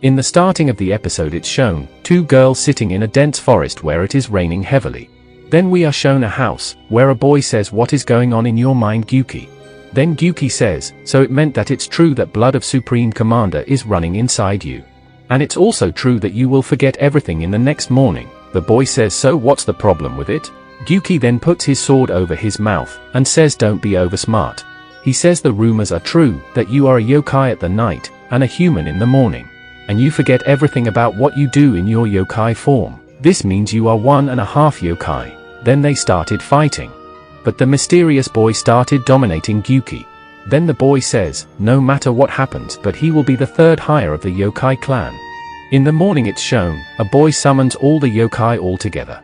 In the starting of the episode it's shown two girls sitting in a dense forest where it is raining heavily. Then we are shown a house, where a boy says, "What is going on in your mind, Gyuki?" Then Gyuki says, "So it meant that it's true that blood of Supreme Commander is running inside you. And it's also true that you will forget everything in the next morning." The boy says, "So what's the problem with it?" Gyuki then puts his sword over his mouth, and says, "Don't be oversmart." He says the rumors are true, that you are a yokai at the night, and a human in the morning. And you forget everything about what you do in your yokai form. This means you are 1.5 yokai. Then they started fighting. But the mysterious boy started dominating Gyuki. Then the boy says, no matter what happens, but he will be the third higher of the yokai clan. In the morning it's shown, a boy summons all the yokai all together.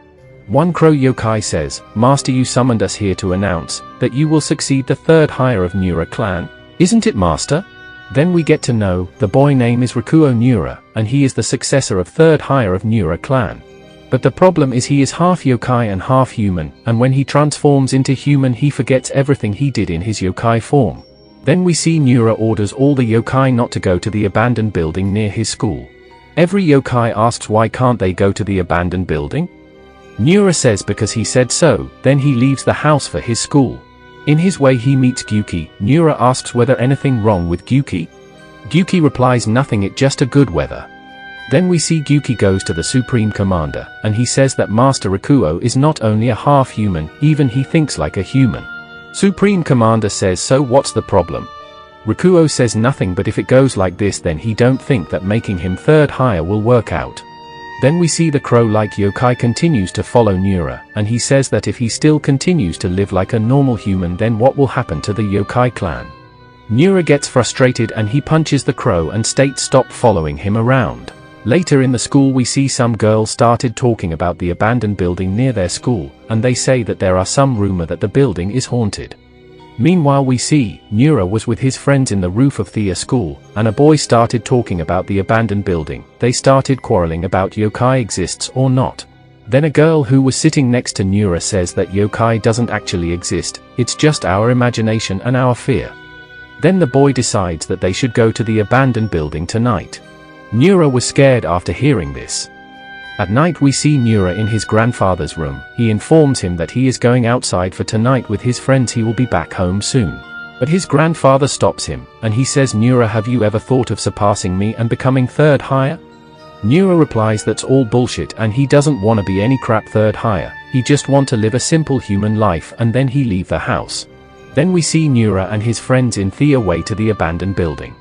One crow yokai says, "Master, you summoned us here to announce that you will succeed the third higher of Nura clan. Isn't it, master?" Then we get to know, the boy name is Rakuo Nura, and he is the successor of third higher of Nura clan. But the problem is he is half yokai and half human, and when he transforms into human he forgets everything he did in his yokai form. Then we see Nura orders all the yokai not to go to the abandoned building near his school. Every yokai asks why can't they go to the abandoned building? Nura says because he said so. Then he leaves the house for his school. In his way he meets Gyuki. Nura asks whether anything wrong with Gyuki. Gyuki replies nothing, it just a good weather. Then we see Gyuki goes to the Supreme Commander, and he says that Master Rakuo is not only a half-human, even he thinks like a human. Supreme Commander says, "So what's the problem?" Rakuo says nothing, but if it goes like this then he don't think that making him third higher will work out. Then we see the crow-like yokai continues to follow Nura, and he says that if he still continues to live like a normal human then what will happen to the yokai clan. Nura gets frustrated and he punches the crow and states stop following him around. Later in the school we see some girls started talking about the abandoned building near their school, and they say that there are some rumor that the building is haunted. Meanwhile we see, Nura was with his friends in the roof of Thea school, and a boy started talking about the abandoned building. They started quarreling about yokai exists or not. Then a girl who was sitting next to Nura says that yokai doesn't actually exist, it's just our imagination and our fear. Then the boy decides that they should go to the abandoned building tonight. Nura was scared after hearing this. At night we see Nura in his grandfather's room. He informs him that he is going outside for tonight with his friends, he will be back home soon. But his grandfather stops him, and he says, "Nura, have you ever thought of surpassing me and becoming third higher?" Nura replies that's all bullshit and he doesn't want to be any crap third higher, he just want to live a simple human life, and then he leave the house. Then we see Nura and his friends in Thea way to the abandoned building.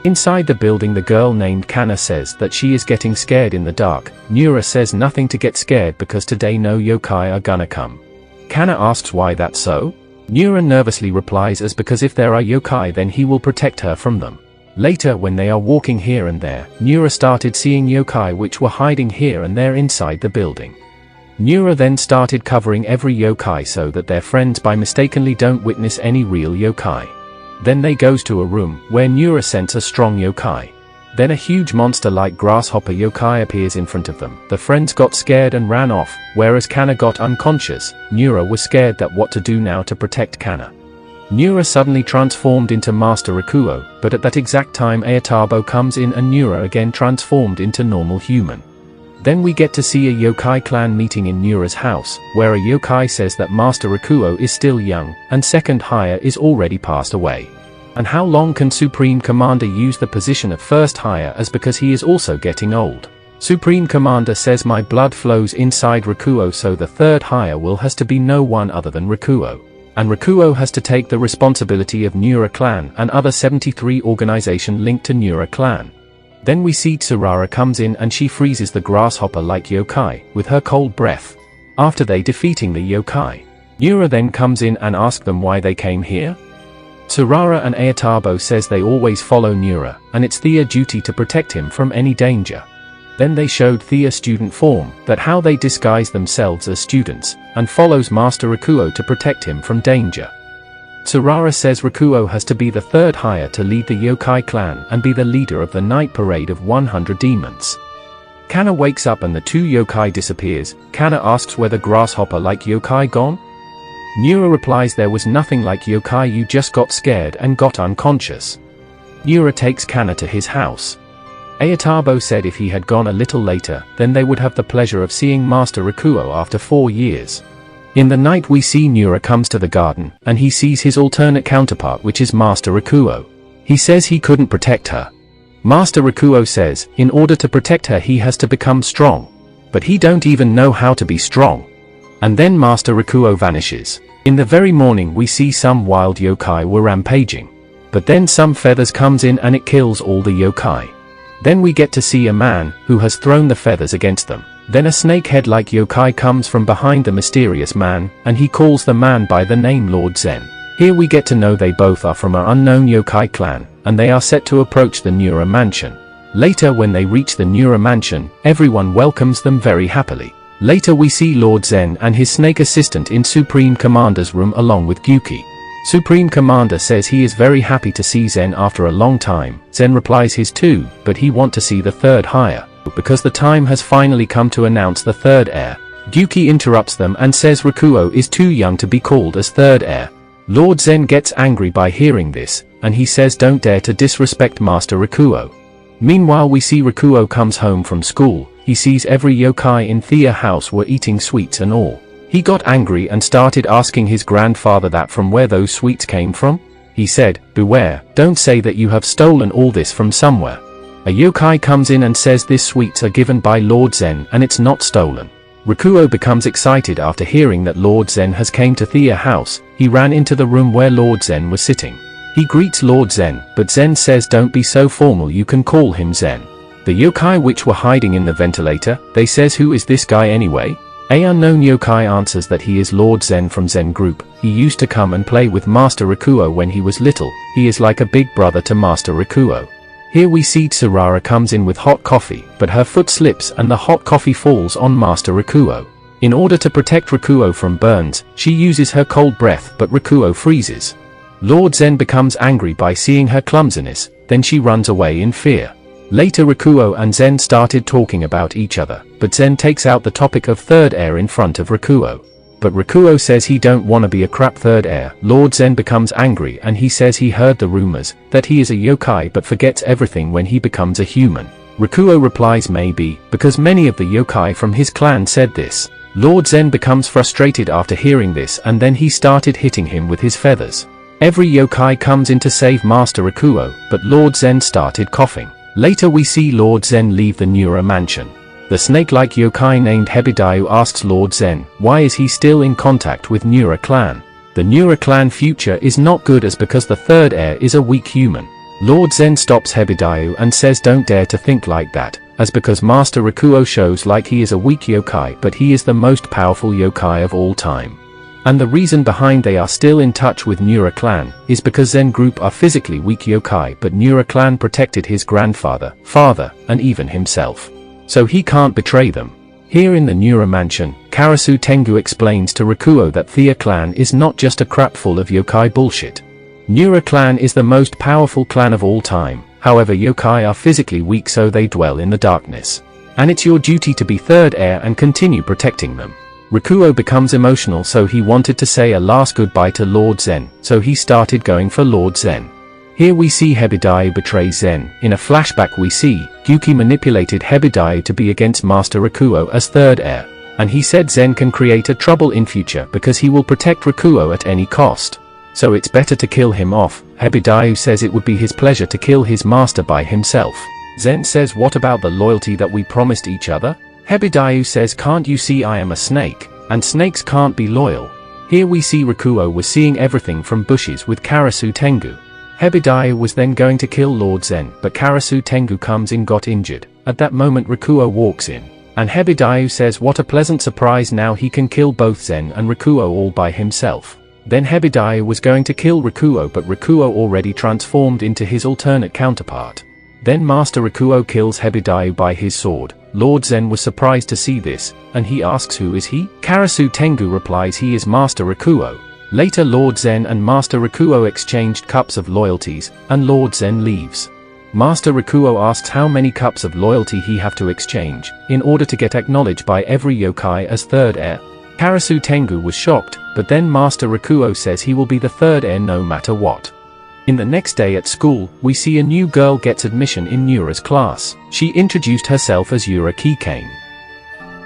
Inside the building the girl named Kana says that she is getting scared in the dark. Nura says nothing to get scared because today no yokai are gonna come. Kana asks why that's so. Nura nervously replies as because if there are yokai then he will protect her from them. Later when they are walking here and there, Nura started seeing yokai which were hiding here and there inside the building. Nura then started covering every yokai so that their friends by mistakenly don't witness any real yokai. Then they goes to a room, where Nura sends a strong yokai. Then a huge monster like grasshopper yokai appears in front of them. The friends got scared and ran off, whereas Kana got unconscious. Nura was scared that what to do now to protect Kana. Nura suddenly transformed into Master Rakuo, but at that exact time Ayatabo comes in and Nura again transformed into normal human. Then we get to see a yokai clan meeting in Nura's house, where a yokai says that Master Rakuo is still young, and second higher is already passed away. And how long can Supreme Commander use the position of first higher as because he is also getting old? Supreme Commander says my blood flows inside Rakuo, so the third higher will has to be no one other than Rakuo. And Rakuo has to take the responsibility of Nura clan and other 73 organization linked to Nura clan. Then we see Tsurara comes in and she freezes the grasshopper-like yokai with her cold breath. After they defeating the yokai, Nura then comes in and asks them why they came here. Tsurara and Ayatabo says they always follow Nura, and it's their duty to protect him from any danger. Then they showed Thea student form, that how they disguise themselves as students, and follows Master Rakuo to protect him from danger. Tsurara says Rakuo has to be the third higher to lead the yokai clan and be the leader of the night parade of 100 demons. Kana wakes up and the two yokai disappears. Kana asks whether grasshopper-like yokai gone? Nura replies there was nothing like yokai, you just got scared and got unconscious. Nura takes Kana to his house. Ayatabo said if he had gone a little later, then they would have the pleasure of seeing Master Rakuo after 4 years. In the night we see Nura comes to the garden, and he sees his alternate counterpart, which is Master Rakuo. He says he couldn't protect her. Master Rakuo says, in order to protect her he has to become strong. But he don't even know how to be strong. And then Master Rakuo vanishes. In the very morning we see some wild yokai were rampaging. But then some feathers comes in and it kills all the yokai. Then we get to see a man, who has thrown the feathers against them. Then a snake-head-like yokai comes from behind the mysterious man, and he calls the man by the name Lord Zen. Here we get to know they both are from an unknown yokai clan, and they are set to approach the Nura mansion. Later when they reach the Nura mansion, everyone welcomes them very happily. Later we see Lord Zen and his snake assistant in Supreme Commander's room along with Gyuki. Supreme Commander says he is very happy to see Zen after a long time. Zen replies his too, but he want to see the third hire, because the time has finally come to announce the third heir. Gyuki interrupts them and says Rakuo is too young to be called as third heir. Lord Zen gets angry by hearing this, and he says don't dare to disrespect Master Rakuo. Meanwhile we see Rakuo comes home from school. He sees every yokai in Thea house were eating sweets and all. He got angry and started asking his grandfather that from where those sweets came from. He said, beware, don't say that you have stolen all this from somewhere. A yokai comes in and says this sweets are given by Lord Zen and it's not stolen. Rakuo becomes excited after hearing that Lord Zen has came to Thea house. He ran into the room where Lord Zen was sitting. He greets Lord Zen, but Zen says don't be so formal, you can call him Zen. The yokai which were hiding in the ventilator, they says who is this guy anyway? A unknown yokai answers that he is Lord Zen from Zen group. He used to come and play with Master Rakuo when he was little. He is like a big brother to Master Rakuo. Here we see Tsurara comes in with hot coffee, but her foot slips and the hot coffee falls on Master Rakuo. In order to protect Rakuo from burns, she uses her cold breath, but Rakuo freezes. Lord Zen becomes angry by seeing her clumsiness, then she runs away in fear. Later Rakuo and Zen started talking about each other, but Zen takes out the topic of third heir in front of Rakuo. But Rakuo says he don't wanna be a crap third heir. Lord Zen becomes angry and he says he heard the rumors, that he is a yokai but forgets everything when he becomes a human. Rakuo replies maybe, because many of the yokai from his clan said this. Lord Zen becomes frustrated after hearing this and then he started hitting him with his feathers. Every yokai comes in to save Master Rakuo, but Lord Zen started coughing. Later we see Lord Zen leave the Nura mansion. The snake-like yokai named Hebidayu asks Lord Zen, why is he still in contact with Nura clan? The Nura clan future is not good as because the third heir is a weak human. Lord Zen stops Hebidayu and says don't dare to think like that, as because Master Rakuo shows like he is a weak yokai but he is the most powerful yokai of all time. And the reason behind they are still in touch with Nura clan, is because Zen group are physically weak yokai but Nura clan protected his grandfather, father, and even himself. So he can't betray them. Here in the Nura mansion, Karasu Tengu explains to Rakuo that Thea clan is not just a crap full of yokai bullshit. Nura clan is the most powerful clan of all time, however yokai are physically weak so they dwell in the darkness. And it's your duty to be third heir and continue protecting them. Rakuo becomes emotional so he wanted to say a last goodbye to Lord Zen, so he started going for Lord Zen. Here we see Hebidayu betray Zen. In a flashback we see, Gyuki manipulated Hebidayu to be against Master Rakuo as third heir, and he said Zen can create a trouble in future because he will protect Rakuo at any cost. So it's better to kill him off. Hebidayu says it would be his pleasure to kill his master by himself. Zen says what about the loyalty that we promised each other? Hebidayu says can't you see I am a snake, and snakes can't be loyal. Here we see Rakuo was seeing everything from bushes with Karasu Tengu. Hebidayu was then going to kill Lord Zen, but Karasu Tengu comes in got injured. At that moment Rakuo walks in, and Hebidayu says what a pleasant surprise, now he can kill both Zen and Rakuo all by himself. Then Hebidayu was going to kill Rakuo but Rakuo already transformed into his alternate counterpart. Then Master Rakuo kills Hebidayu by his sword. Lord Zen was surprised to see this, and he asks who is he? Karasu Tengu replies he is Master Rakuo. Later Lord Zen and Master Rakuo exchanged cups of loyalties, and Lord Zen leaves. Master Rakuo asks how many cups of loyalty he have to exchange, in order to get acknowledged by every yokai as third heir. Karasu Tengu was shocked, but then Master Rakuo says he will be the third heir no matter what. In the next day at school, we see a new girl gets admission in Nura's class. She introduced herself as Yura Kikane.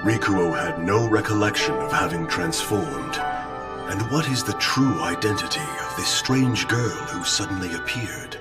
Rikuo had no recollection of having transformed. And what is the true identity of this strange girl who suddenly appeared?